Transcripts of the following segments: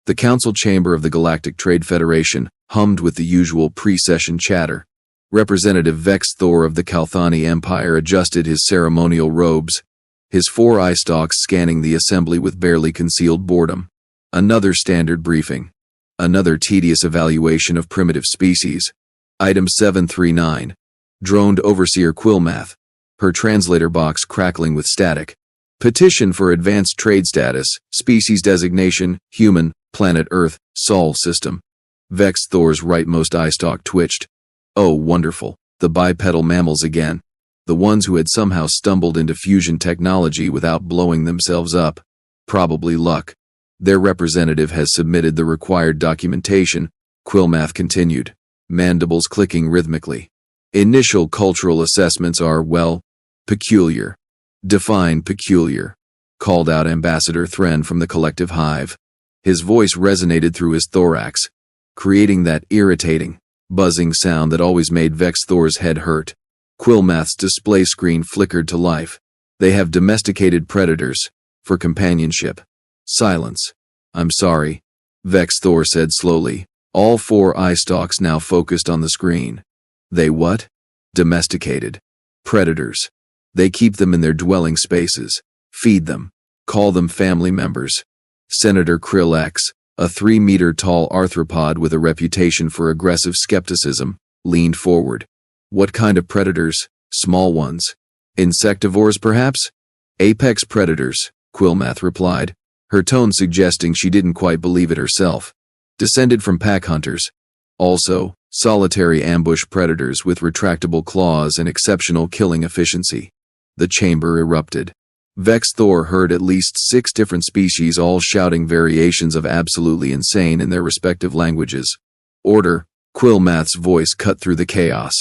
The council chamber of the Galactic Trade Federation hummed with the usual pre-session chatter. Representative Vex Thor of the Kalthani Empire adjusted his ceremonial robes, his 4 eye stalks scanning the assembly with barely concealed boredom. Another standard briefing. Another tedious evaluation of primitive species. Item 739. Droned Overseer Quillmath, her translator box crackling with static. Petition for advanced trade status, species designation, human, planet Earth, Sol system. Vex Thor's rightmost eye stalk twitched. Oh, wonderful, the bipedal mammals again. The ones who had somehow stumbled into fusion technology without blowing themselves up. Probably luck. Their representative has submitted the required documentation, Quillmath continued, mandibles clicking rhythmically. Initial cultural assessments are, well, peculiar. Define peculiar, called out Ambassador Thren from the collective hive. His voice resonated through his thorax, creating that irritating, buzzing sound that always made Vex Thor's head hurt. Quillmath's display screen flickered to life. They have domesticated predators, for companionship. Silence. I'm sorry, Vex Thor said slowly, all 4 eye stalks now focused on the screen. They what? Domesticated. Predators. They keep them in their dwelling spaces, feed them, call them family members. Senator Krell X, a 3-meter-tall arthropod with a reputation for aggressive skepticism, leaned forward. What kind of predators? Small ones. Insectivores, perhaps? Apex predators, Quillmath replied, her tone suggesting she didn't quite believe it herself. Descended from pack hunters. Also, solitary ambush predators with retractable claws and exceptional killing efficiency. The chamber erupted. Vex Thor heard at least 6 different species all shouting variations of absolutely insane in their respective languages. Order, Quillmath's voice cut through the chaos.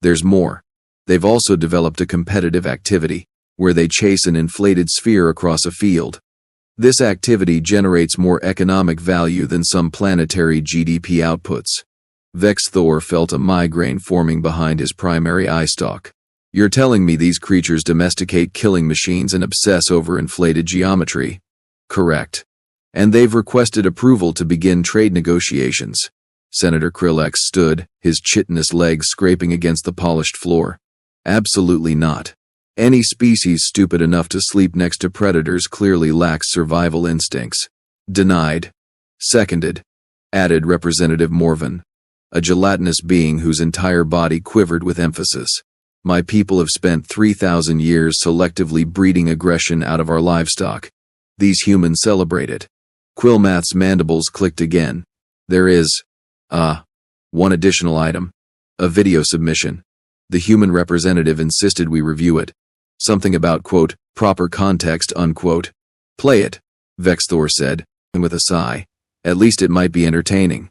There's more. They've also developed a competitive activity, where they chase an inflated sphere across a field. This activity generates more economic value than some planetary GDP outputs. Vex Thor felt a migraine forming behind his primary eye stalk. You're telling me these creatures domesticate killing machines and obsess over inflated geometry? Correct. And they've requested approval to begin trade negotiations. Senator Krell X stood, his chitinous legs scraping against the polished floor. Absolutely not. Any species stupid enough to sleep next to predators clearly lacks survival instincts. Denied. Seconded. Added Representative Morvan, a gelatinous being whose entire body quivered with emphasis. My people have spent 3,000 years selectively breeding aggression out of our livestock. These humans celebrate it. Quillmath's mandibles clicked again. There is, one additional item. A video submission. The human representative insisted we review it. Something about, quote, proper context, unquote. Play it, Vex Thor said, and with a sigh. At least it might be entertaining.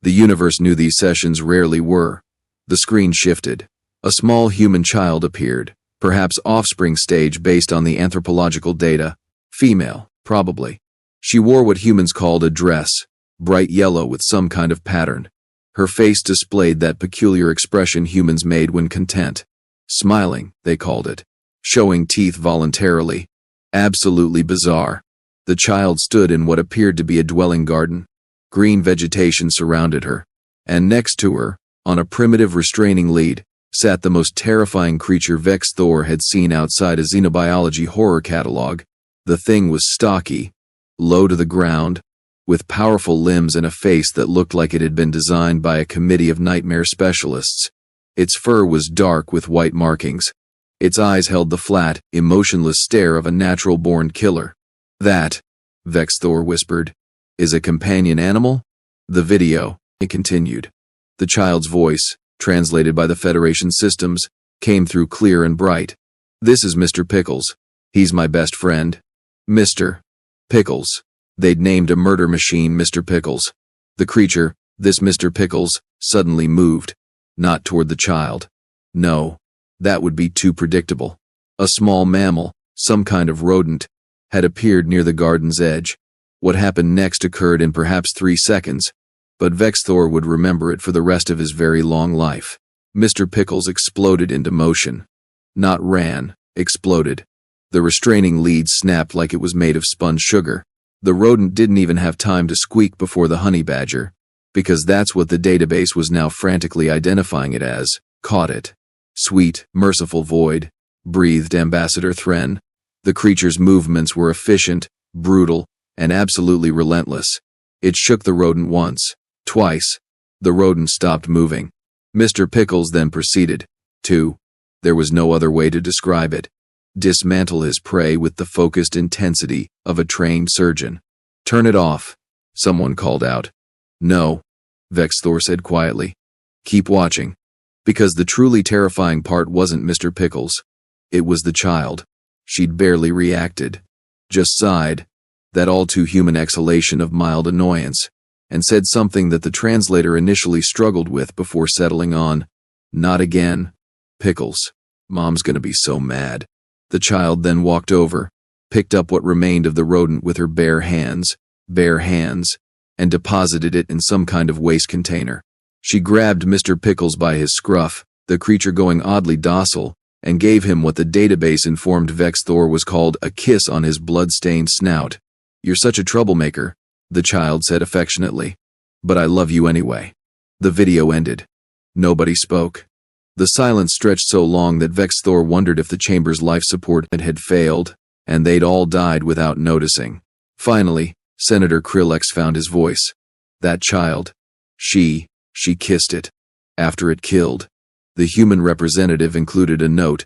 The universe knew these sessions rarely were. The screen shifted. A small human child appeared, perhaps offspring stage based on the anthropological data. Female, probably. She wore what humans called a dress, bright yellow with some kind of pattern. Her face displayed that peculiar expression humans made when content. Smiling, they called it. Showing teeth voluntarily. Absolutely bizarre. The child stood in what appeared to be a dwelling garden. Green vegetation surrounded her. And next to her, on a primitive restraining lead, sat the most terrifying creature Vex Thor had seen outside a xenobiology horror catalog. The thing was stocky, low to the ground, with powerful limbs and a face that looked like it had been designed by a committee of nightmare specialists. Its fur was dark with white markings. Its eyes held the flat, emotionless stare of a natural-born killer. That, Vex Thor whispered, is a companion animal? The video, it continued. The child's voice, translated by the Federation systems, came through clear and bright. This is Mister Pickles. He's my best friend. Mr. Pickles. They'd named a murder machine Mister Pickles. The creature, this Mister Pickles, suddenly moved. Not toward the child. No, that would be too predictable. A small mammal, some kind of rodent, had appeared near the garden's edge. What happened next occurred in perhaps 3 seconds, but Vex Thor would remember it for the rest of his very long life. Mister Pickles exploded into motion. Not ran, exploded. The restraining lead snapped like it was made of spun sugar. The rodent didn't even have time to squeak before the honey badger, because that's what the database was now frantically identifying it as, caught it. Sweet, merciful void, breathed Ambassador Thren. The creature's movements were efficient, brutal, and absolutely relentless. It shook the rodent once, twice. The rodent stopped moving. Mr. Pickles then proceeded to, there was no other way to describe it, dismantle his prey with the focused intensity of a trained surgeon. Turn it off, someone called out. No, Vexthor said quietly. Keep watching. Because the truly terrifying part wasn't Mr. Pickles. It was the child. She'd barely reacted. Just sighed, that all-too-human exhalation of mild annoyance, and said something that the translator initially struggled with before settling on. Not again. Pickles. Mom's gonna be so mad. The child then walked over, picked up what remained of the rodent with her bare hands, and deposited it in some kind of waste container. She grabbed Mr. Pickles by his scruff, the creature going oddly docile, and gave him what the database informed Vexthor was called a kiss on his blood-stained snout. You're such a troublemaker, the child said affectionately. But I love you anyway. The video ended. Nobody spoke. The silence stretched so long that Vexthor wondered if the chamber's life support had failed, and they'd all died without noticing. Finally, Senator Krillex found his voice. That child. She kissed it. After it killed. The human representative included a note.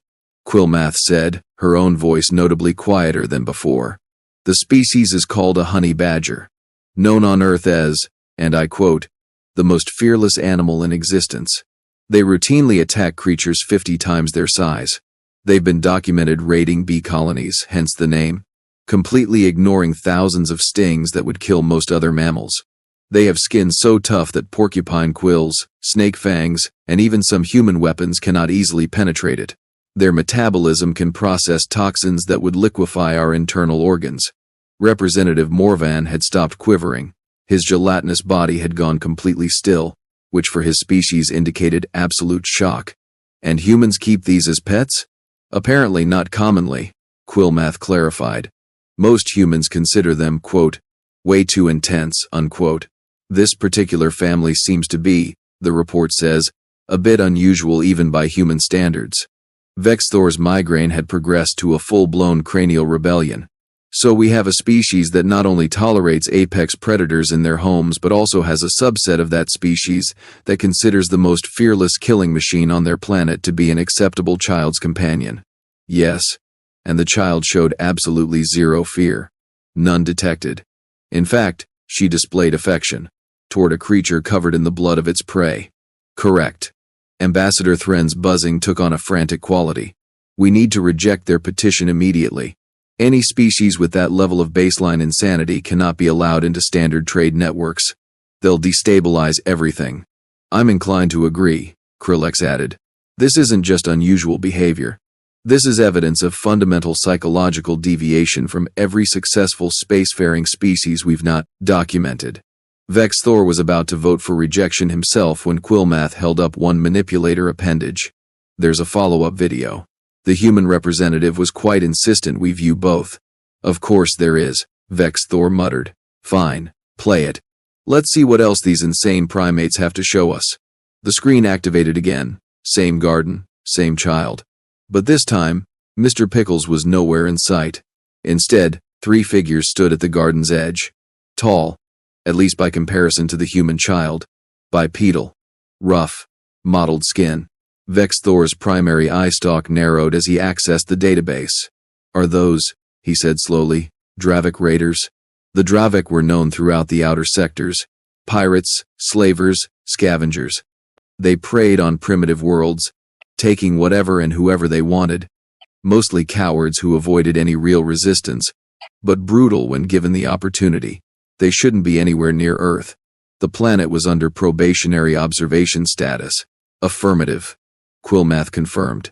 Quillmath said, her own voice notably quieter than before. The species is called a honey badger, known on Earth as, and I quote, the most fearless animal in existence. They routinely attack creatures 50 times their size. They've been documented raiding bee colonies, hence the name, completely ignoring thousands of stings that would kill most other mammals. They have skin so tough that porcupine quills, snake fangs, and even some human weapons cannot easily penetrate it. Their metabolism can process toxins that would liquefy our internal organs. Representative Morvan had stopped quivering. His gelatinous body had gone completely still, which for his species indicated absolute shock. And humans keep these as pets? Apparently not commonly, Quillmath clarified. Most humans consider them, quote, way too intense, unquote. This particular family seems to be, the report says, a bit unusual even by human standards. Vexthor's migraine had progressed to a full-blown cranial rebellion. So we have a species that not only tolerates apex predators in their homes but also has a subset of that species that considers the most fearless killing machine on their planet to be an acceptable child's companion. Yes, and the child showed absolutely zero fear. None detected. In fact, she displayed affection toward a creature covered in the blood of its prey. Correct. Ambassador Thren's buzzing took on a frantic quality. We need to reject their petition immediately. Any species with that level of baseline insanity cannot be allowed into standard trade networks. They'll destabilize everything. I'm inclined to agree, Krillex added. This isn't just unusual behavior. This is evidence of fundamental psychological deviation from every successful spacefaring species we've not documented. Vexthor was about to vote for rejection himself when Quillmath held up one manipulator appendage. There's a follow-up video. The human representative was quite insistent we view both. Of course there is, Vexthor muttered. Fine, play it. Let's see what else these insane primates have to show us. The screen activated again. Same garden, same child. But this time, Mr. Pickles was nowhere in sight. Instead, 3 figures stood at the garden's edge. Tall, at least by comparison to the human child. Bipedal. Rough. Mottled skin. Vexthor's primary eye stalk narrowed as he accessed the database. Are those, he said slowly, Dravik raiders? The Dravik were known throughout the outer sectors. Pirates, slavers, scavengers. They preyed on primitive worlds, taking whatever and whoever they wanted. Mostly cowards who avoided any real resistance, but brutal when given the opportunity. They shouldn't be anywhere near Earth. The planet was under probationary observation status. Affirmative. Quillmath confirmed.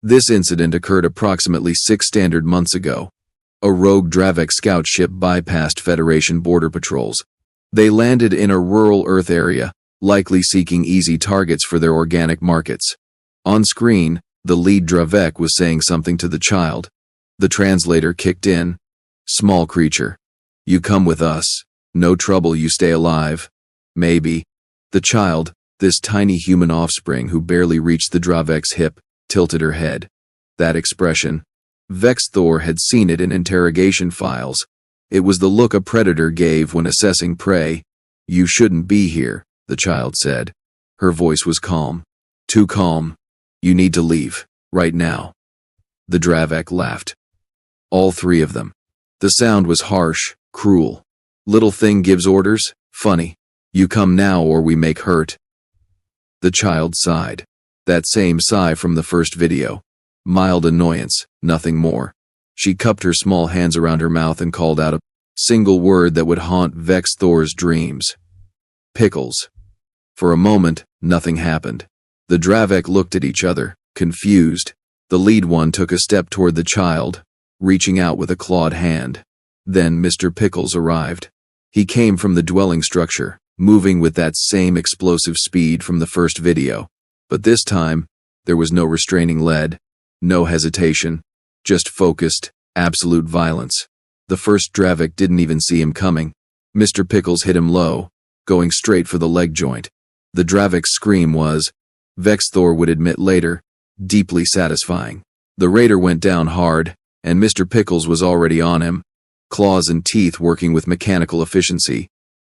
This incident occurred approximately 6 standard months ago. A rogue Dravik scout ship bypassed Federation border patrols. They landed in a rural Earth area, likely seeking easy targets for their organic markets. On screen, the lead Dravik was saying something to the child. The translator kicked in. Small creature. You come with us. No trouble, you stay alive. Maybe. The child, this tiny human offspring who barely reached the Dravek's hip, tilted her head. That expression. Vex Thor had seen it in interrogation files. It was the look a predator gave when assessing prey. You shouldn't be here, the child said. Her voice was calm. Too calm. You need to leave, right now. The Dravek laughed. All three of them. The sound was harsh, cruel. Little thing gives orders? Funny. You come now or we make hurt. The child sighed. That same sigh from the first video. Mild annoyance, nothing more. She cupped her small hands around her mouth and called out a single word that would haunt Vex Thor's dreams. Pickles. For a moment, nothing happened. The Dravek looked at each other, confused. The lead one took a step toward the child, reaching out with a clawed hand. Then Mr. Pickles arrived. He came from the dwelling structure, moving with that same explosive speed from the first video. But this time, there was no restraining lead, no hesitation, just focused, absolute violence. The first Dravek didn't even see him coming. Mr. Pickles hit him low, going straight for the leg joint. The Dravek's scream was, Vex Thor would admit later, deeply satisfying. The raider went down hard, and Mr. Pickles was already on him, claws and teeth working with mechanical efficiency.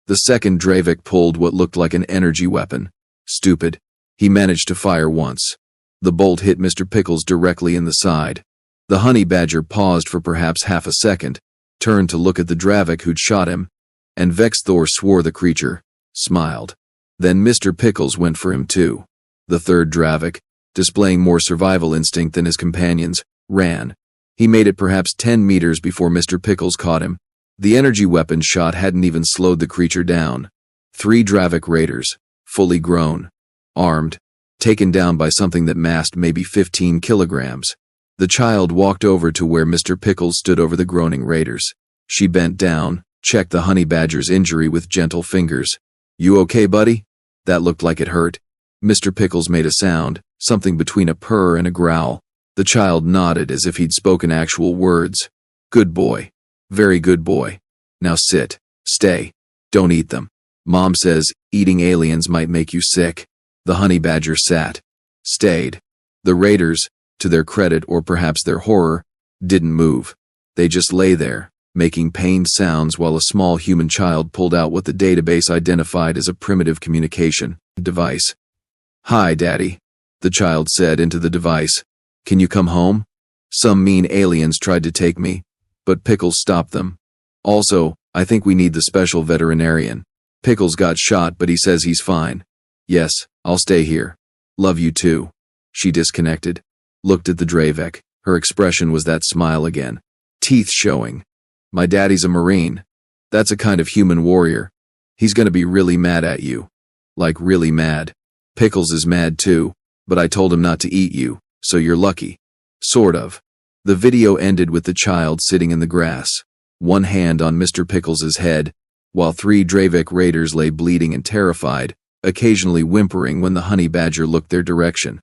The second Dravek pulled what looked like an energy weapon. Stupid. He managed to fire once. The bolt hit Mr. Pickles directly in the side. The honey badger paused for perhaps half a second, turned to look at the Dravek who'd shot him, and Vex Thor swore the creature, smiled. Then Mr. Pickles went for him too. The third Dravek, displaying more survival instinct than his companions, ran. He made it perhaps 10 meters before Mr. Pickles caught him. The energy weapon shot hadn't even slowed the creature down. 3 Dravek raiders, fully grown, armed, taken down by something that massed maybe 15 kilograms. The child walked over to where Mr. Pickles stood over the groaning raiders. She bent down, checked the honey badger's injury with gentle fingers. You okay, buddy? That looked like it hurt. Mr. Pickles made a sound, something between a purr and a growl. The child nodded as if he'd spoken actual words. Good boy. Very good boy. Now sit. Stay. Don't eat them. Mom says eating aliens might make you sick. The honey badger sat. Stayed. The raiders, to their credit or perhaps their horror, didn't move. They just lay there, making pained sounds while a small human child pulled out what the database identified as a primitive communication device. Hi, Daddy, the child said into the device. Can you come home? Some mean aliens tried to take me, but Pickles stopped them. Also, I think we need the special veterinarian. Pickles got shot, but he says he's fine. Yes, I'll stay here. Love you too. She disconnected, looked at the Dravek. Her expression was that smile again, teeth showing. My daddy's a Marine. That's a kind of human warrior. He's gonna be really mad at you. Like really mad. Pickles is mad too, but I told him not to eat you, so you're lucky. Sort of. The video ended with the child sitting in the grass, one hand on Mr. Pickles' head, while 3 Dravek raiders lay bleeding and terrified, occasionally whimpering when the honey badger looked their direction.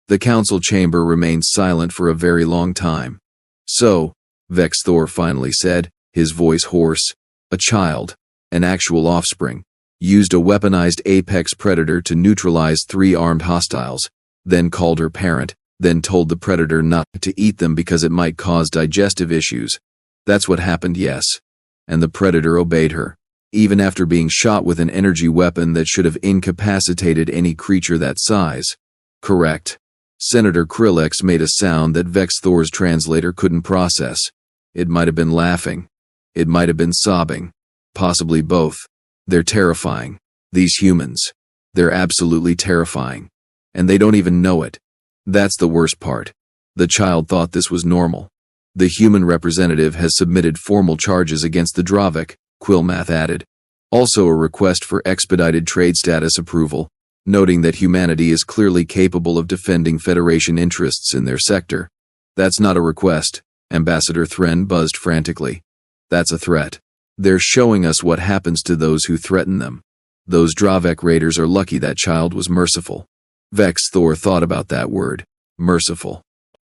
The council chamber remained silent for a very long time. So, Vex Thor finally said, his voice hoarse, a child, an actual offspring, used a weaponized apex predator to neutralize 3 armed hostiles, then called her parent, then told the predator not to eat them because it might cause digestive issues. That's what happened, yes. And the predator obeyed her, even after being shot with an energy weapon that should have incapacitated any creature that size. Correct. Senator Krillex made a sound that Vex Thor's translator couldn't process. It might have been laughing. It might have been sobbing. Possibly both. They're terrifying. These humans. They're absolutely terrifying. And they don't even know it. That's the worst part. The child thought this was normal. The human representative has submitted formal charges against the Dravek, Quillmath added. Also a request for expedited trade status approval, noting that humanity is clearly capable of defending Federation interests in their sector. That's not a request, Ambassador Thren buzzed frantically. That's a threat. They're showing us what happens to those who threaten them. Those Dravek raiders are lucky that child was merciful. Vex Thor thought about that word, merciful.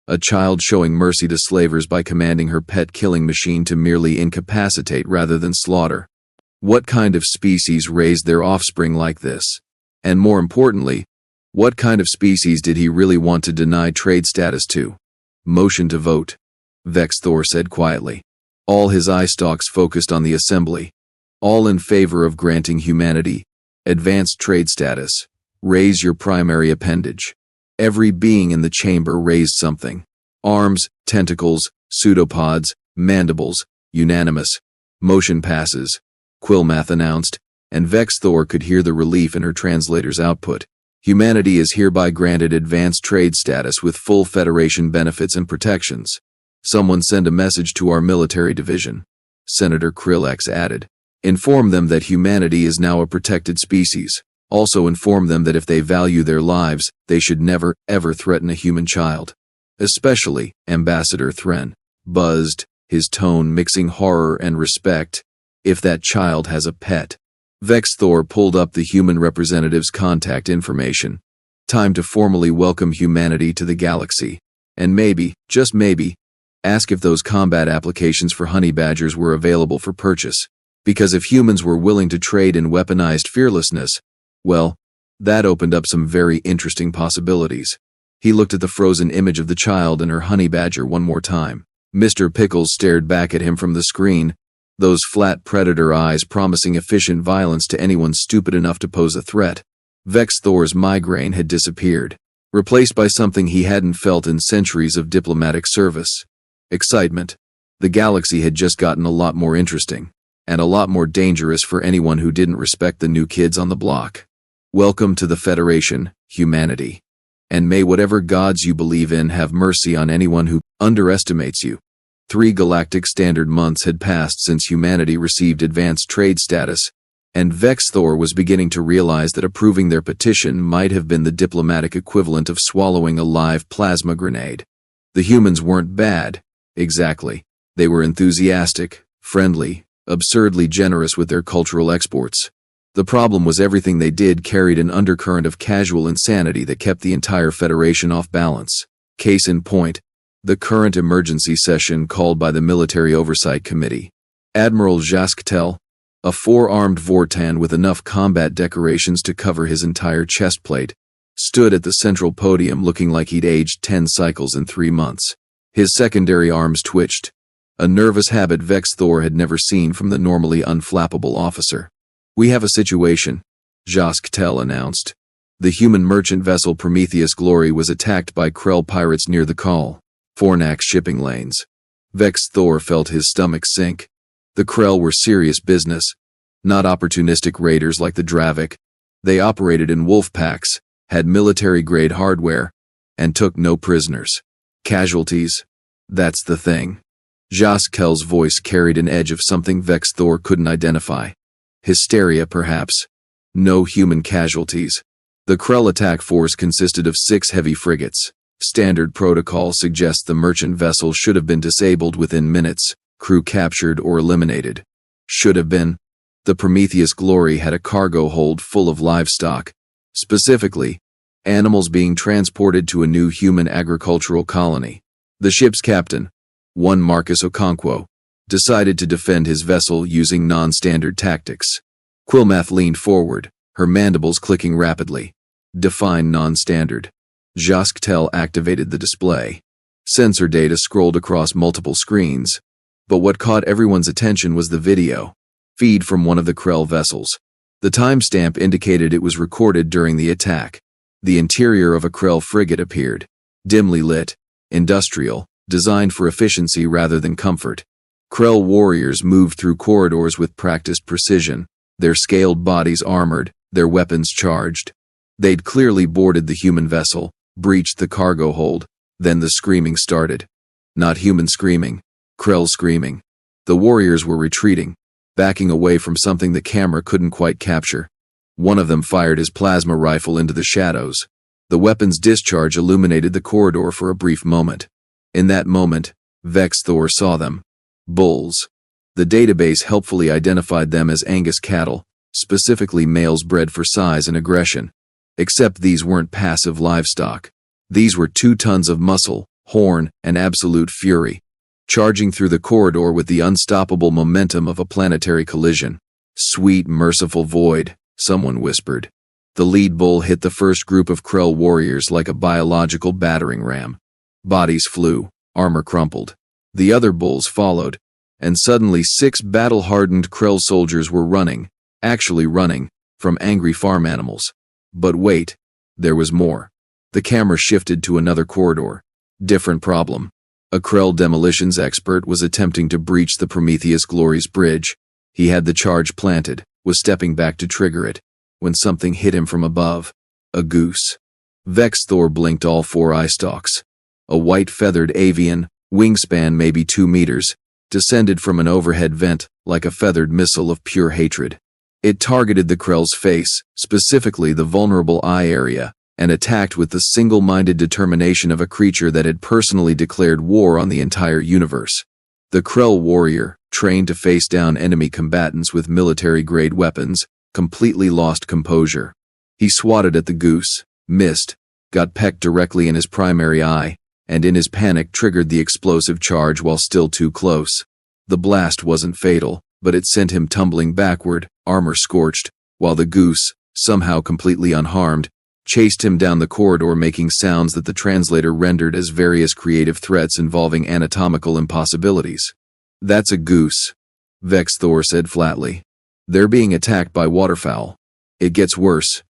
A child showing mercy to slavers by commanding her pet killing machine to merely incapacitate rather than slaughter. What kind of species raised their offspring like this? And more importantly, what kind of species did he really want to deny trade status to? Motion to vote, Vex Thor said quietly. All his eye stalks focused on the assembly. All in favor of granting humanity advanced trade status. Raise your primary appendage. Every being in the chamber raised something. Arms, tentacles, pseudopods, mandibles, unanimous. Motion passes, Quillmath announced, and Vex Thor could hear the relief in her translator's output. Humanity is hereby granted advanced trade status with full Federation benefits and protections. Someone send a message to our military division. Senator Krillex added. Inform them that humanity is now a protected species. Also inform them that if they value their lives, they should never, ever threaten a human child. Especially, Ambassador Thren buzzed, his tone mixing horror and respect, if that child has a pet. Vex Thor pulled up the human representative's contact information. Time to formally welcome humanity to the galaxy. And maybe, just maybe, ask if those combat applications for honey badgers were available for purchase. Because if humans were willing to trade in weaponized fearlessness, well, that opened up some very interesting possibilities. He looked at the frozen image of the child and her honey badger one more time. Mister Pickles stared back at him from the screen, those flat predator eyes promising efficient violence to anyone stupid enough to pose a threat. Vex Thor's migraine had disappeared, replaced by something he hadn't felt in centuries of diplomatic service. Excitement. The galaxy had just gotten a lot more interesting, and a lot more dangerous for anyone who didn't respect the new kids on the block. Welcome to the Federation, humanity. And may whatever gods you believe in have mercy on anyone who underestimates you. 3 galactic standard months had passed since humanity received advanced trade status, and Vex Thor was beginning to realize that approving their petition might have been the diplomatic equivalent of swallowing a live plasma grenade. The humans weren't bad, exactly. They were enthusiastic, friendly, absurdly generous with their cultural exports. The problem was everything they did carried an undercurrent of casual insanity that kept the entire Federation off balance. Case in point, the current emergency session called by the Military Oversight Committee. Admiral Jasquetel, a 4-armed Vortan with enough combat decorations to cover his entire chest plate, stood at the central podium looking like he'd aged 10 cycles in 3 months. His secondary arms twitched, a nervous habit Vex Thor had never seen from the normally unflappable officer. We have a situation, Jasquetel announced. The human merchant vessel Prometheus Glory was attacked by Krell pirates near the Fornax shipping lanes. Vex Thor felt his stomach sink. The Krell were serious business, not opportunistic raiders like the Dravik. They operated in wolf packs, had military-grade hardware, and took no prisoners. Casualties? That's the thing. Jasquetel's voice carried an edge of something Vex Thor couldn't identify. Hysteria, perhaps. No human casualties. The Krell attack force consisted of 6 heavy frigates. Standard protocol suggests the merchant vessel should have been disabled within minutes, crew captured or eliminated. Should have been. The Prometheus Glory had a cargo hold full of livestock, specifically, animals being transported to a new human agricultural colony. The ship's captain, one Marcus Okonkwo, decided to defend his vessel using non-standard tactics. Quillmath leaned forward, her mandibles clicking rapidly. Define non-standard. Jasquetel activated the display. Sensor data scrolled across multiple screens, but what caught everyone's attention was the video feed from one of the Krell vessels. The timestamp indicated it was recorded during the attack. The interior of a Krell frigate appeared, dimly lit, industrial, designed for efficiency rather than comfort. Krell warriors moved through corridors with practiced precision, their scaled bodies armored, their weapons charged. They'd clearly boarded the human vessel, breached the cargo hold, then the screaming started. Not human screaming, Krell screaming. The warriors were retreating, backing away from something the camera couldn't quite capture. One of them fired his plasma rifle into the shadows. The weapon's discharge illuminated the corridor for a brief moment. In that moment, Vex Thor saw them. Bulls. The database helpfully identified them as Angus cattle, specifically males bred for size and aggression. Except these weren't passive livestock. These were 2 tons of muscle, horn, and absolute fury, charging through the corridor with the unstoppable momentum of a planetary collision. "Sweet, merciful void," someone whispered. The lead bull hit the first group of Krell warriors like a biological battering ram. Bodies flew, armor crumpled. The other bulls followed, and suddenly 6 battle-hardened Krell soldiers were running, actually running, from angry farm animals. But wait, there was more. The camera shifted to another corridor. Different problem. A Krell demolitions expert was attempting to breach the Prometheus Glory's bridge. He had the charge planted, was stepping back to trigger it, when something hit him from above. A goose. Vex Thor blinked all 4 eye stalks. A white feathered avian, wingspan maybe 2 meters, descended from an overhead vent like a feathered missile of pure hatred. It targeted the Krell's face, specifically the vulnerable eye area, and attacked with the single-minded determination of a creature that had personally declared war on the entire universe. The Krell warrior, trained to face down enemy combatants with military-grade weapons, completely lost composure. He swatted at the goose, missed, got pecked directly in his primary eye, and in his panic triggered the explosive charge while still too close. The blast wasn't fatal, but it sent him tumbling backward, armor scorched, while the goose, somehow completely unharmed, chased him down the corridor making sounds that the translator rendered as various creative threats involving anatomical impossibilities. "That's a goose," Vex Thor said flatly. "They're being attacked by waterfowl." "It gets worse,"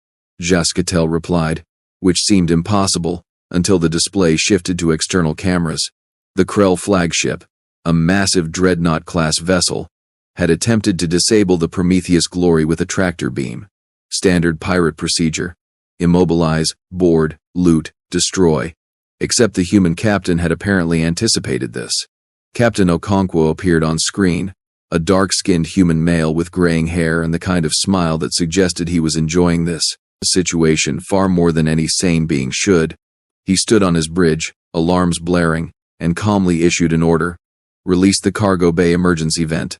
Jascatel replied, which seemed impossible, until the display shifted to external cameras. The Krell flagship, a massive dreadnought-class vessel, had attempted to disable the Prometheus Glory with a tractor beam. Standard pirate procedure. Immobilize, board, loot, destroy. Except the human captain had apparently anticipated this. Captain Okonkwo appeared on screen, a dark-skinned human male with graying hair and the kind of smile that suggested he was enjoying this situation far more than any sane being should. He stood on his bridge, alarms blaring, and calmly issued an order. "Release the cargo bay emergency vent."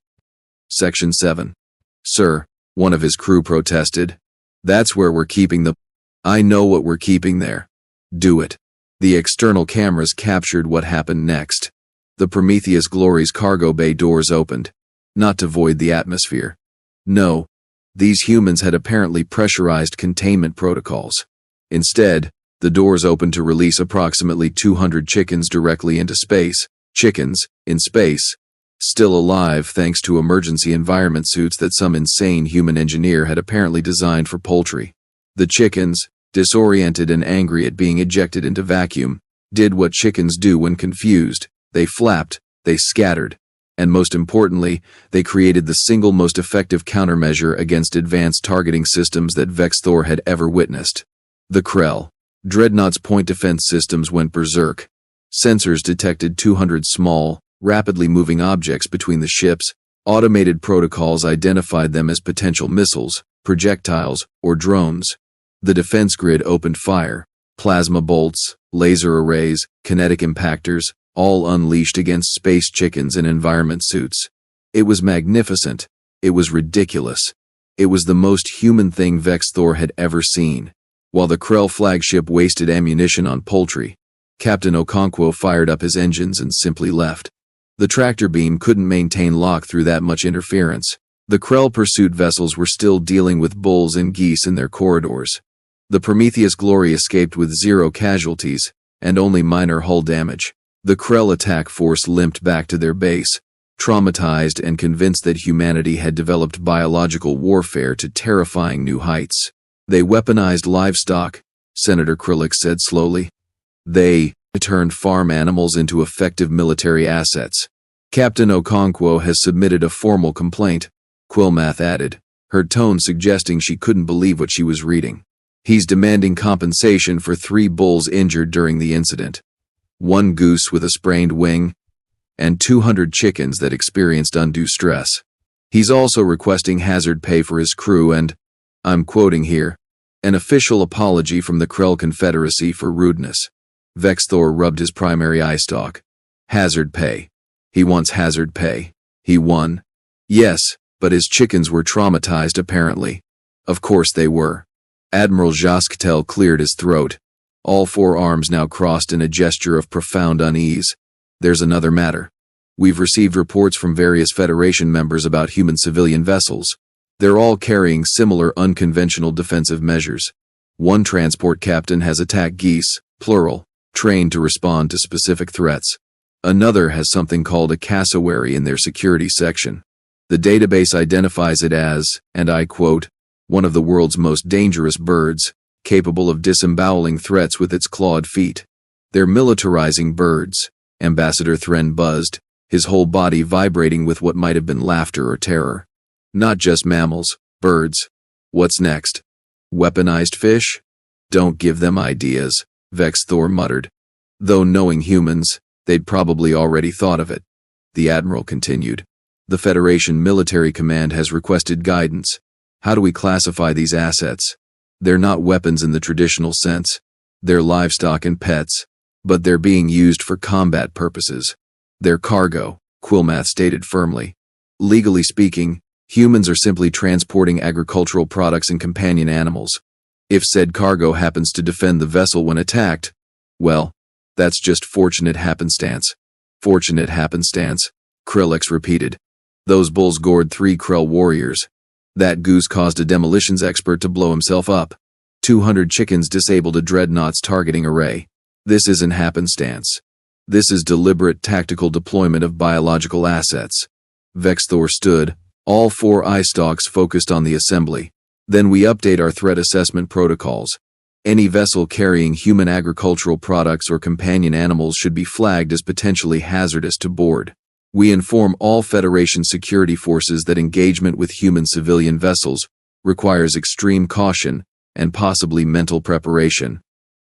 Section 7. "Sir," one of his crew protested. "That's where we're keeping the—" "I know what we're keeping there. Do it." The external cameras captured what happened next. The Prometheus Glory's cargo bay doors opened. Not to void the atmosphere. No. These humans had apparently pressurized containment protocols. Instead, the doors opened to release approximately 200 chickens directly into space. Chickens, in space. Still alive thanks to emergency environment suits that some insane human engineer had apparently designed for poultry. The chickens, disoriented and angry at being ejected into vacuum, did what chickens do when confused. They flapped, they scattered, and most importantly, they created the single most effective countermeasure against advanced targeting systems that Vex Thor had ever witnessed. The Krell. Dreadnought's point defense systems went berserk. Sensors detected 200 small, rapidly moving objects between the ships. Automated protocols identified them as potential missiles, projectiles, or drones. The defense grid opened fire. Plasma bolts, laser arrays, kinetic impactors, all unleashed against space chickens in environment suits. It was magnificent. It was ridiculous. It was the most human thing Vex Thor had ever seen. While the Krell flagship wasted ammunition on poultry, Captain Okonkwo fired up his engines and simply left. The tractor beam couldn't maintain lock through that much interference. The Krell pursuit vessels were still dealing with bulls and geese in their corridors. The Prometheus Glory escaped with 0 casualties, and only minor hull damage. The Krell attack force limped back to their base, traumatized and convinced that humanity had developed biological warfare to terrifying new heights. "They weaponized livestock," Senator Krillix said slowly. "They turned farm animals into effective military assets. Captain Okonkwo has submitted a formal complaint," Quillmath added, her tone suggesting she couldn't believe what she was reading. "He's demanding compensation for 3 bulls injured during the incident, 1 goose with a sprained wing, and 200 chickens that experienced undue stress. He's also requesting hazard pay for his crew and, I'm quoting here, an official apology from the Krell Confederacy for rudeness." Vex Thor rubbed his primary eye stalk. Hazard pay. He wants hazard pay. He won. Yes, but his chickens were traumatized apparently. Of course they were. Admiral Jascatel cleared his throat. all four arms now crossed in a gesture of profound unease. There's another matter. We've received reports from various Federation members about human civilian vessels. They're all carrying similar unconventional defensive measures. One transport captain has attack geese, plural, trained to respond to specific threats. Another has something called a cassowary in their security section. The database identifies it as, and I quote, one of the world's most dangerous birds, capable of disemboweling threats with its clawed feet. They're militarizing birds, Ambassador Thren buzzed, his whole body vibrating with what might have been laughter or terror. Not just mammals, birds. What's next? Weaponized fish? Don't give them ideas, Vex Thor muttered. Though knowing humans, they'd probably already thought of it. The Admiral continued. The Federation Military Command has requested guidance. How do we classify these assets? They're not weapons in the traditional sense. They're livestock and pets, but they're being used for combat purposes. They're cargo, Quillmath stated firmly. Legally speaking, humans are simply transporting agricultural products and companion animals. If said cargo happens to defend the vessel when attacked, well, that's just fortunate happenstance. Fortunate happenstance, Krillex repeated. Those bulls gored 3 Krell warriors. That goose caused a demolitions expert to blow himself up. 200 chickens disabled a dreadnought's targeting array. This isn't happenstance. This is deliberate tactical deployment of biological assets. Vex Thor stood, all 4 eye stalks focused on the assembly. Then we update our threat assessment protocols. Any vessel carrying human agricultural products or companion animals should be flagged as potentially hazardous to board. We inform all Federation security forces that engagement with human civilian vessels requires extreme caution and possibly mental preparation.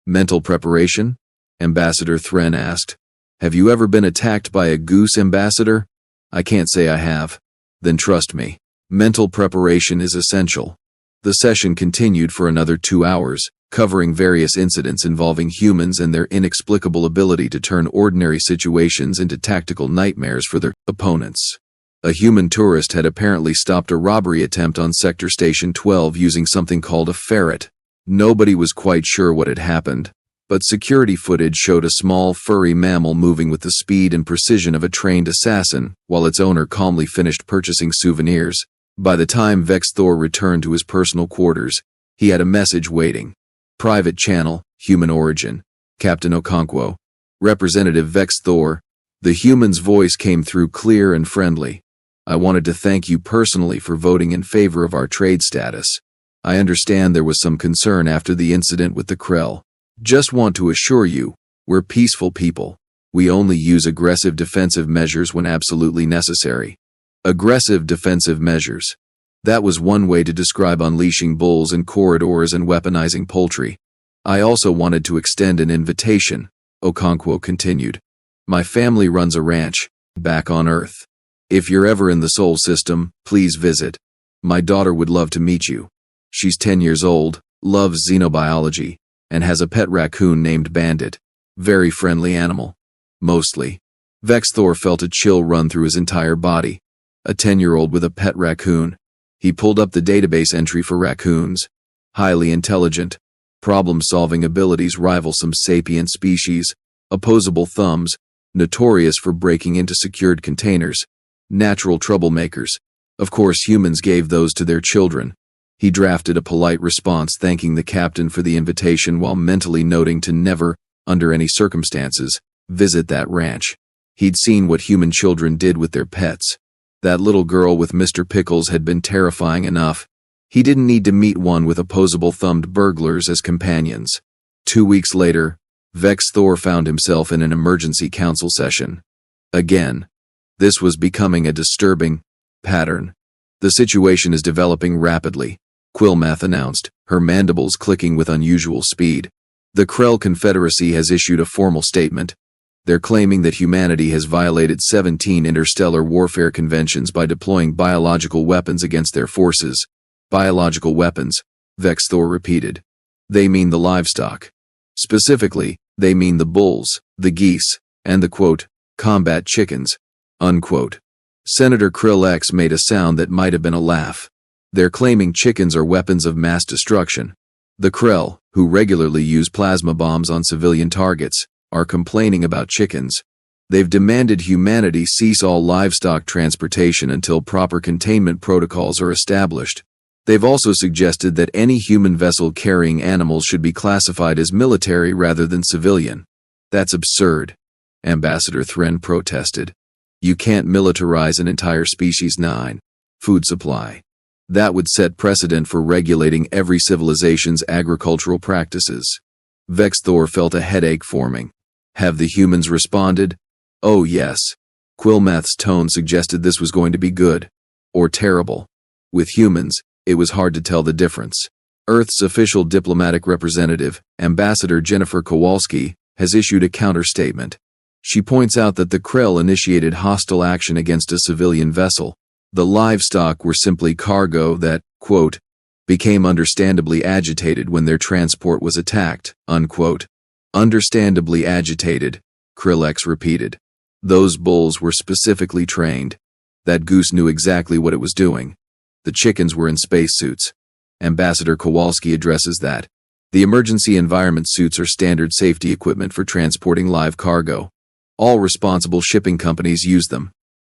Mental preparation? Ambassador Thren asked. Have you ever been attacked by a goose, Ambassador? I can't say I have. Then trust me. Mental preparation is essential. The session continued for another 2 hours, covering various incidents involving humans and their inexplicable ability to turn ordinary situations into tactical nightmares for their opponents. A human tourist had apparently stopped a robbery attempt on Sector Station 12 using something called a ferret. Nobody was quite sure what had happened, but security footage showed a small, furry mammal moving with the speed and precision of a trained assassin, while its owner calmly finished purchasing souvenirs. By the time Vex Thor returned to his personal quarters, he had a message waiting. Private channel, human origin. Captain Okonkwo. Representative Vex Thor. The human's voice came through clear and friendly. I wanted to thank you personally for voting in favor of our trade status. I understand there was some concern after the incident with the Krell. Just want to assure you, we're peaceful people. We only use aggressive defensive measures when absolutely necessary. Aggressive defensive measures. That was one way to describe unleashing bulls in corridors and weaponizing poultry. I also wanted to extend an invitation, Okonkwo continued. My family runs a ranch, back on Earth. If you're ever in the Sol system, please visit. My daughter would love to meet you. She's 10 years old, loves xenobiology, and has a pet raccoon named Bandit. Very friendly animal. Mostly. Vex Thor felt a chill run through his entire body. A 10-year-old with a pet raccoon. He pulled up the database entry for raccoons. Highly intelligent. Problem-solving abilities rival some sapient species. Opposable thumbs. Notorious for breaking into secured containers. Natural troublemakers. Of course, humans gave those to their children. He drafted a polite response thanking the captain for the invitation while mentally noting to never, under any circumstances, visit that ranch. He'd seen what human children did with their pets. That little girl with Mister Pickles had been terrifying enough. He didn't need to meet one with opposable-thumbed burglars as companions. 2 weeks later, Vex Thor found himself in an emergency council session. Again. This was becoming a disturbing pattern. The situation is developing rapidly, Quillmath announced, her mandibles clicking with unusual speed. The Krell Confederacy has issued a formal statement. They're claiming that humanity has violated 17 interstellar warfare conventions by deploying biological weapons against their forces. Biological weapons, Vex Thor repeated. They mean the livestock. Specifically, they mean the bulls, the geese, and the, quote, combat chickens, unquote. Senator Krillex made a sound that might have been a laugh. They're claiming chickens are weapons of mass destruction. The Krell, who regularly use plasma bombs on civilian targets, are complaining about chickens. They've demanded humanity cease all livestock transportation until proper containment protocols are established. They've also suggested that any human vessel carrying animals should be classified as military rather than civilian. That's absurd, Ambassador Thren protested. You can't militarize an entire species. 9. Food supply. That would set precedent for regulating every civilization's agricultural practices. Vex Thor felt a headache forming. Have the humans responded? Oh yes. Quillmath's tone suggested this was going to be good. Or terrible. With humans, it was hard to tell the difference. Earth's official diplomatic representative, Ambassador Jennifer Kowalski, has issued a counter-statement. She points out that the Krell initiated hostile action against a civilian vessel. The livestock were simply cargo that, quote, became understandably agitated when their transport was attacked, unquote. Understandably agitated, Krillex repeated. Those bulls were specifically trained. That goose knew exactly what it was doing. The chickens were in spacesuits. Ambassador Kowalski addresses that. The emergency environment suits are standard safety equipment for transporting live cargo. All responsible shipping companies use them.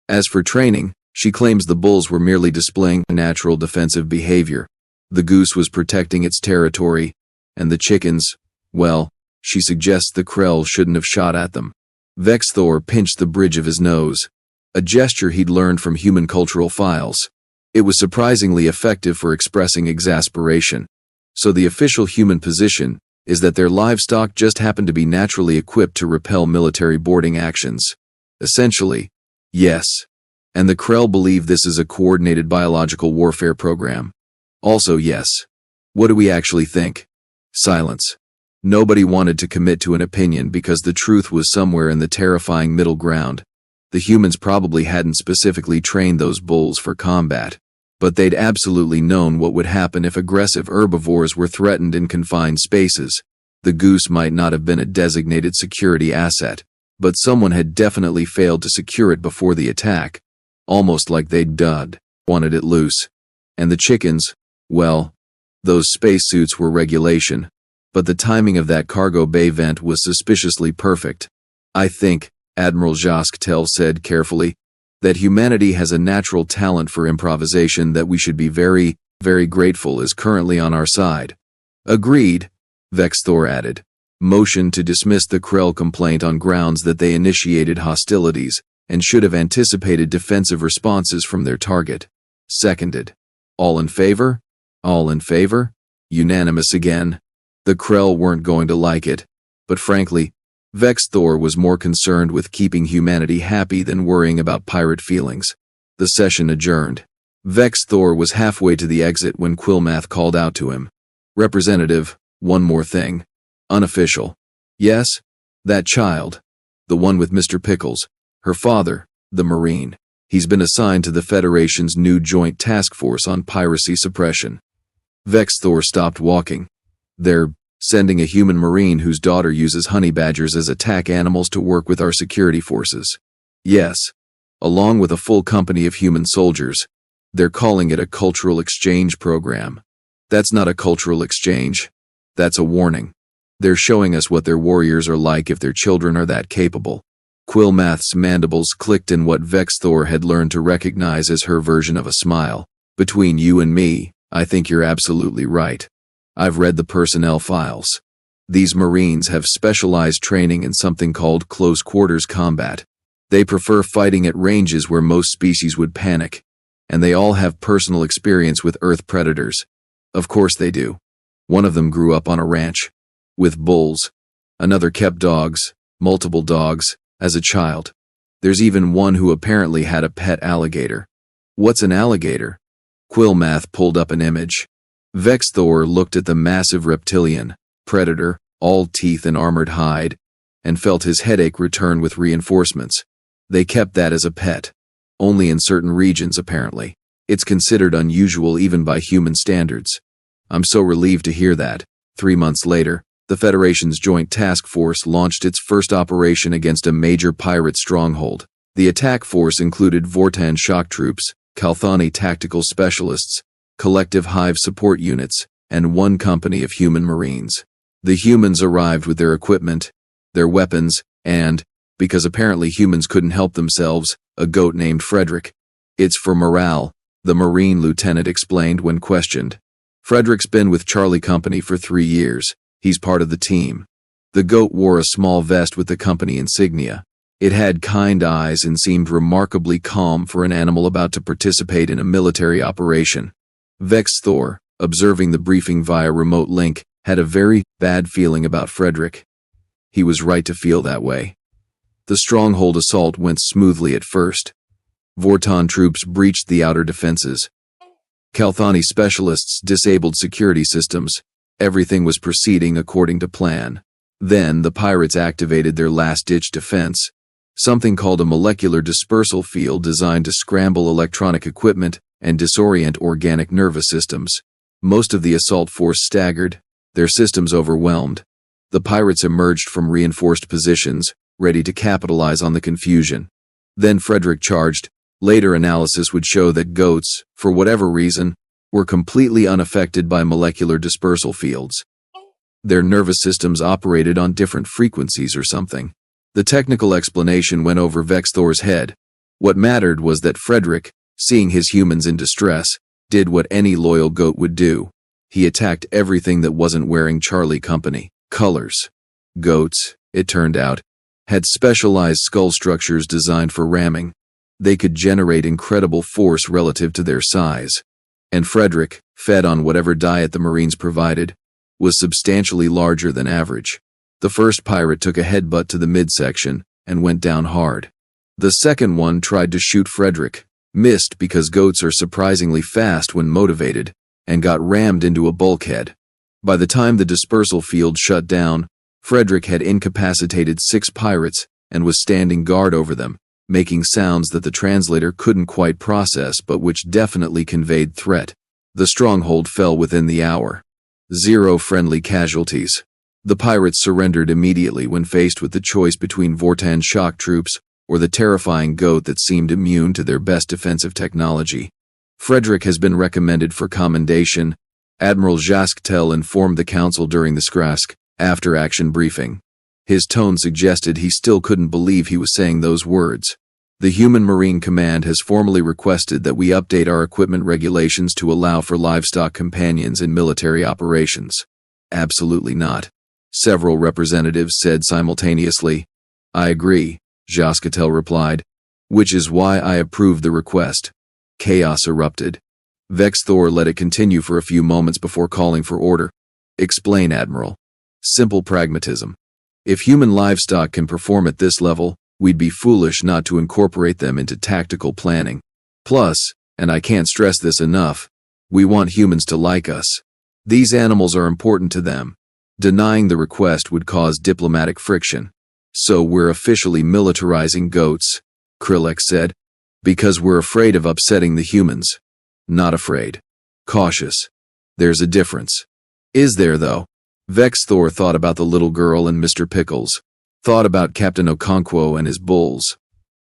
As for training, she claims the bulls were merely displaying natural defensive behavior. The goose was protecting its territory, and the chickens, well, she suggests the Krell shouldn't have shot at them. Vex Thor pinched the bridge of his nose, a gesture he'd learned from human cultural files. It was surprisingly effective for expressing exasperation. So the official human position is that their livestock just happened to be naturally equipped to repel military boarding actions. Essentially, yes. And the Krell believe this is a coordinated biological warfare program. Also yes. What do we actually think? Silence. Nobody wanted to commit to an opinion because the truth was somewhere in the terrifying middle ground. The humans probably hadn't specifically trained those bulls for combat, but they'd absolutely known what would happen if aggressive herbivores were threatened in confined spaces. The goose might not have been a designated security asset, but someone had definitely failed to secure it before the attack, almost like they'd wanted it loose. And the chickens, well, those spacesuits were regulation, but the timing of that cargo bay vent was suspiciously perfect. I think, Admiral Jasquetel said carefully, that humanity has a natural talent for improvisation that we should be very, very grateful is currently on our side. Agreed, Vex Thor added. Motion to dismiss the Krell complaint on grounds that they initiated hostilities and should have anticipated defensive responses from their target. Seconded. All in favor? All in favor? Unanimous again. The Krell weren't going to like it, but frankly, Vex Thor was more concerned with keeping humanity happy than worrying about pirate feelings. The session adjourned. Vex Thor was halfway to the exit when Quillmath called out to him. Representative, one more thing. Unofficial. Yes? That child. The one with Mister Pickles. Her father, the Marine. He's been assigned to the Federation's new Joint Task Force on Piracy Suppression. Vex Thor stopped walking. They're sending a human Marine whose daughter uses honey badgers as attack animals to work with our security forces. Yes. Along with a full company of human soldiers. They're calling it a cultural exchange program. That's not a cultural exchange. That's a warning. They're showing us what their warriors are like if their children are that capable. Quillmath's mandibles clicked in what Vex Thor had learned to recognize as her version of a smile. Between you and me, I think you're absolutely right. I've read the personnel files. These Marines have specialized training in something called close quarters combat. They prefer fighting at ranges where most species would panic, and they all have personal experience with Earth predators. Of course they do. One of them grew up on a ranch, with bulls. Another kept dogs, multiple dogs, as a child. There's even one who apparently had a pet alligator. What's an alligator? Quillmath pulled up an image. Vex Thor looked at the massive reptilian, predator, all teeth and armored hide, and felt his headache return with reinforcements. They kept that as a pet. Only in certain regions, apparently. It's considered unusual even by human standards. I'm so relieved to hear that. 3 months later, the Federation's Joint Task Force launched its first operation against a major pirate stronghold. The attack force included Vortan shock troops, Kalthani tactical specialists, collective hive support units, and one company of human Marines. The humans arrived with their equipment, their weapons, and, because apparently humans couldn't help themselves, a goat named Frederick. "It's for morale," the Marine lieutenant explained when questioned. "Frederick's been with Charlie Company for 3 years. He's part of the team." The goat wore a small vest with the company insignia. It had kind eyes and seemed remarkably calm for an animal about to participate in a military operation. Vex Thor, observing the briefing via remote link, had a very bad feeling about Frederick. He was right to feel that way. The stronghold assault went smoothly at first. Vorton troops breached the outer defenses. Kalthani specialists disabled security systems. Everything was proceeding according to plan. Then the pirates activated their last-ditch defense, something called a molecular dispersal field designed to scramble electronic equipment and disorient organic nervous systems. Most of the assault force staggered, their systems overwhelmed. The pirates emerged from reinforced positions, ready to capitalize on the confusion. Then Frederick charged. Later analysis would show that goats, for whatever reason, were completely unaffected by molecular dispersal fields. Their nervous systems operated on different frequencies or something. The technical explanation went over Vex Thor's head. What mattered was that Frederick, seeing his humans in distress, did what any loyal goat would do. He attacked everything that wasn't wearing Charlie Company colors. Goats, it turned out, had specialized skull structures designed for ramming. They could generate incredible force relative to their size. And Frederick, fed on whatever diet the Marines provided, was substantially larger than average. The first pirate took a headbutt to the midsection and went down hard. The second one tried to shoot Frederick, missed because goats are surprisingly fast when motivated, and got rammed into a bulkhead. By the time the dispersal field shut down, Frederick had incapacitated 6 pirates and was standing guard over them, making sounds that the translator couldn't quite process but which definitely conveyed threat. The stronghold fell within the hour. 0 friendly casualties. The pirates surrendered immediately when faced with the choice between Vortan shock troops or the terrifying goat that seemed immune to their best defensive technology. Frederick has been recommended for commendation, Admiral Jasquetel informed the council during the Skrask after-action briefing. His tone suggested he still couldn't believe he was saying those words. The Human Marine Command has formally requested that we update our equipment regulations to allow for livestock companions in military operations. Absolutely not. Several representatives said simultaneously. I agree, Jasquetel replied, which is why I approve the request. Chaos erupted. Vex Thor let it continue for a few moments before calling for order. Explain, Admiral. Simple pragmatism. If human livestock can perform at this level, we'd be foolish not to incorporate them into tactical planning. Plus, and I can't stress this enough, we want humans to like us. These animals are important to them. Denying the request would cause diplomatic friction. So we're officially militarizing goats, Krillek said, because we're afraid of upsetting the humans. Not afraid. Cautious. There's a difference. Is there, though? Vex Thor thought about the little girl and Mister Pickles. Thought about Captain Okonkwo and his bulls.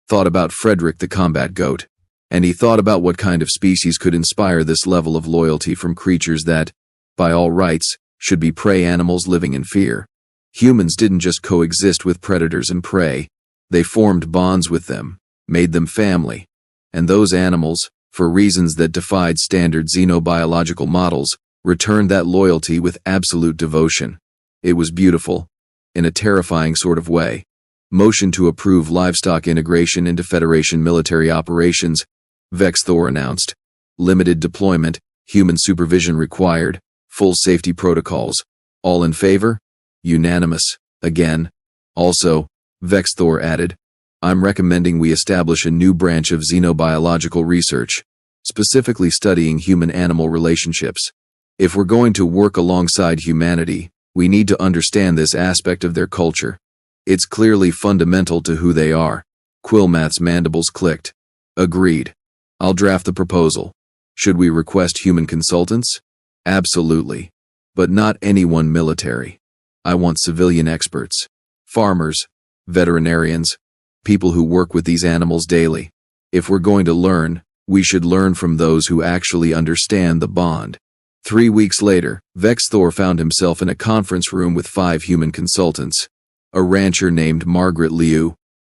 Thought about Frederick the combat goat. And he thought about what kind of species could inspire this level of loyalty from creatures that, by all rights, should be prey animals living in fear. Humans didn't just coexist with predators and prey. They formed bonds with them, made them family. And those animals, for reasons that defied standard xenobiological models, returned that loyalty with absolute devotion. It was beautiful, in a terrifying sort of way. Motion to approve livestock integration into Federation military operations, Vex Thor announced. Limited deployment, human supervision required, full safety protocols. All in favor? Unanimous, again. Also, Vex Thor added, I'm recommending we establish a new branch of xenobiological research, specifically studying human-animal relationships. If we're going to work alongside humanity, we need to understand this aspect of their culture. It's clearly fundamental to who they are. Quillmath's mandibles clicked. Agreed. I'll draft the proposal. Should we request human consultants? Absolutely. But not anyone military. I want civilian experts. Farmers, veterinarians, people who work with these animals daily. If we're going to learn, we should learn from those who actually understand the bond. 3 weeks later, Vex Thor found himself in a conference room with 5 human consultants. A rancher named Margaret Liu,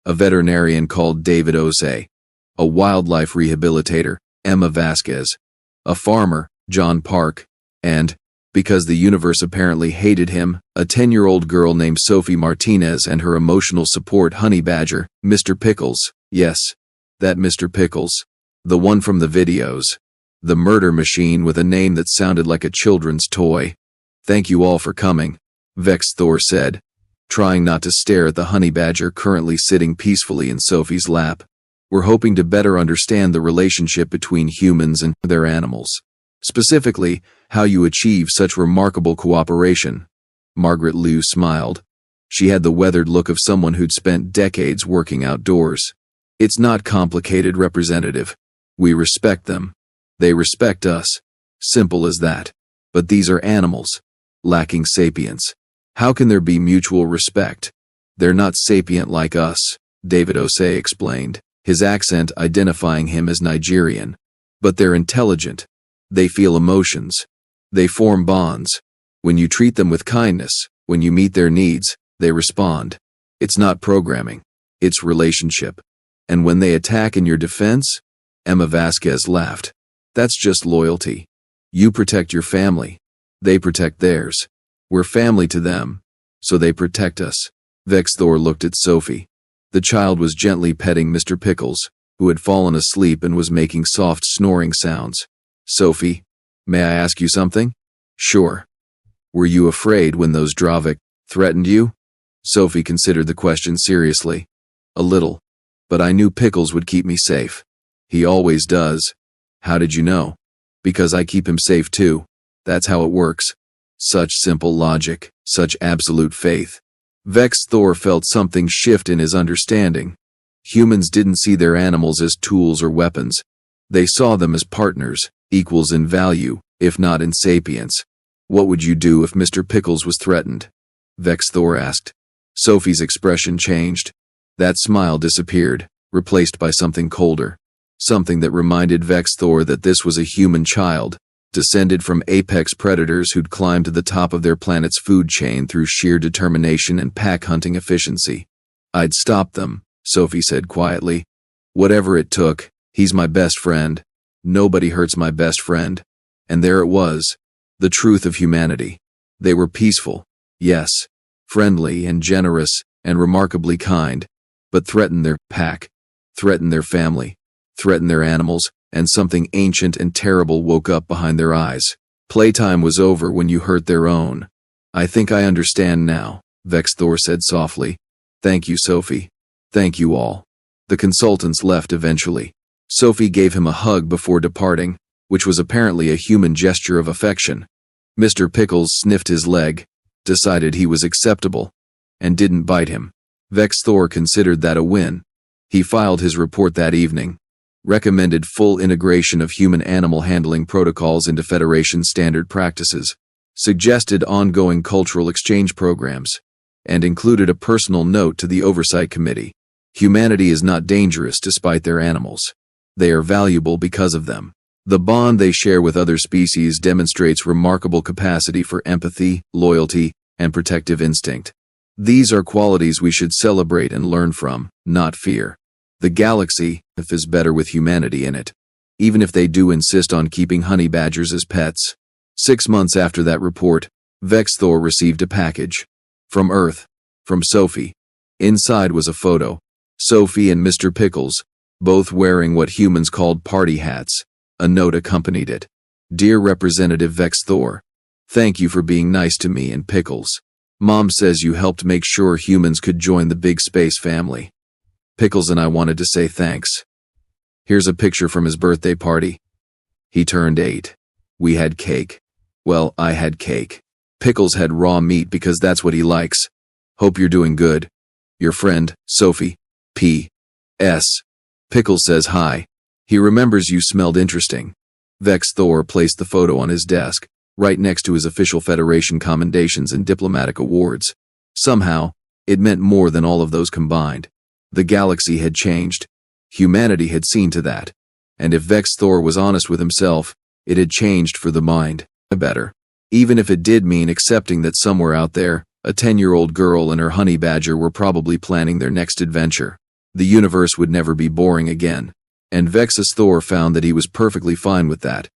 a veterinarian called David Osei, a wildlife rehabilitator, Emma Vasquez, a farmer, John Park, and, because the universe apparently hated him, a 10-year-old girl named Sophie Martinez and her emotional support honey badger, Mister Pickles. Yes, that Mister Pickles. The one from the videos. The murder machine with a name that sounded like a children's toy. Thank you all for coming, Vex Thor said, trying not to stare at the honey badger currently sitting peacefully in Sophie's lap. We're hoping to better understand the relationship between humans and their animals. Specifically, how you achieve such remarkable cooperation. Margaret Liu smiled. She had the weathered look of someone who'd spent decades working outdoors. It's not complicated, Representative. We respect them. They respect us. Simple as that. But these are animals, lacking sapience. How can there be mutual respect? They're not sapient like us, David Osei explained, his accent identifying him as Nigerian. But they're intelligent. They feel emotions. They form bonds. When you treat them with kindness, when you meet their needs, they respond. It's not programming. It's relationship. And when they attack in your defense, Emma Vasquez laughed. That's just loyalty. You protect your family. They protect theirs. We're family to them, so they protect us. Vex Thor looked at Sophie. The child was gently petting Mister Pickles, who had fallen asleep and was making soft snoring sounds. Sophie, may I ask you something? Sure. Were you afraid when those Dravik threatened you? Sophie considered the question seriously. A little. But I knew Pickles would keep me safe. He always does. How did you know? Because I keep him safe too. That's how it works. Such simple logic, such absolute faith. Vex Thor felt something shift in his understanding. Humans didn't see their animals as tools or weapons. They saw them as partners, equals in value, if not in sapience. What would you do if Mister Pickles was threatened? Vex Thor asked. Sophie's expression changed. That smile disappeared, replaced by something colder. Something that reminded Vex Thor that this was a human child, descended from apex predators who'd climbed to the top of their planet's food chain through sheer determination and pack-hunting efficiency. I'd stop them, Sophie said quietly. Whatever it took, he's my best friend. Nobody hurts my best friend. And there it was, the truth of humanity. They were peaceful, yes, friendly and generous and remarkably kind, but threatened their pack, threatened their family, threatened their animals, and something ancient and terrible woke up behind their eyes. Playtime was over when you hurt their own. I think I understand now, Vex Thor said softly. Thank you, Sophie. Thank you all. The consultants left eventually. Sophie gave him a hug before departing, which was apparently a human gesture of affection. Mister Pickles sniffed his leg, decided he was acceptable, and didn't bite him. Vex Thor considered that a win. He filed his report that evening, recommended full integration of human-animal handling protocols into Federation standard practices, suggested ongoing cultural exchange programs, and included a personal note to the Oversight Committee. Humanity is not dangerous despite their animals. They are valuable because of them. The bond they share with other species demonstrates remarkable capacity for empathy, loyalty, and protective instinct. These are qualities we should celebrate and learn from, not fear. The galaxy is better with humanity in it, even if they do insist on keeping honey badgers as pets. 6 months after that report, Vex Thor received a package. From Earth. From Sophie. Inside was a photo. Sophie and Mister Pickles, both wearing what humans called party hats. A note accompanied it. Dear Representative Vex Thor, thank you for being nice to me and Pickles. Mom says you helped make sure humans could join the big space family. Pickles and I wanted to say thanks. Here's a picture from his birthday party. He turned 8. We had cake. Well, I had cake. Pickles had raw meat because that's what he likes. Hope you're doing good. Your friend, Sophie. P.S. Pickles says hi. He remembers you smelled interesting. Vex Thor placed the photo on his desk, right next to his official Federation commendations and diplomatic awards. Somehow, it meant more than all of those combined. The galaxy had changed. Humanity had seen to that. And if Vex Thor was honest with himself, it had changed for the mind. better. Even if it did mean accepting that somewhere out there, a 10-year-old girl and her honey badger were probably planning their next adventure. The universe would never be boring again. And Vexus Thor found that he was perfectly fine with that.